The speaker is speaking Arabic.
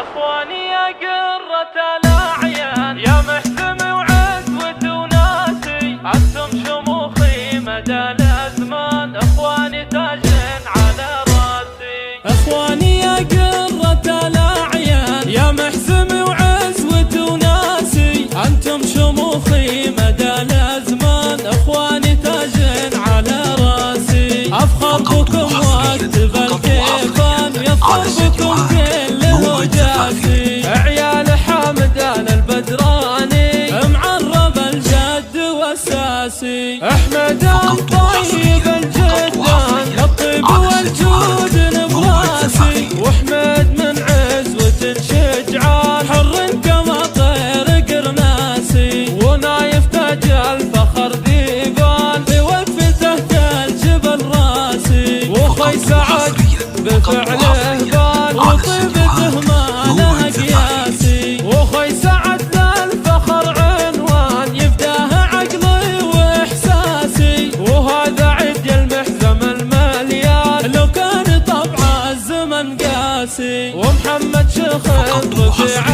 اخواني يا قرة الاعيان يا محزمي وعزوتي وناسي، انتم شموخي مدى الازمان، اخواني تاج على راسي. اخواني يا قرة الاعيان يا محزمي وعزوتي وناسي، انتم شموخي مدى الازمان، اخواني تاج على راسي. افخر بكم وقت بالكيفان يفخر بكم كله جاسي. عيال حمدان البدراني معرب الجد والساسي. احمدان طيب الجدان الطيب والجود نبراسي، واحمد من عزوة شجعان حر كما طير قرناسي، ونايف تاج الفخر ذيبان بوقفته الجبل راسي. وخي سعد بفعله بان وطيبته ما لها قياسي، وخي سعد للفخر عنوان يفداه عقلي واحساسي. وهذا عد المحزم المليان لو كان طبع الزمن قاسي، ومحمد شخص رفيع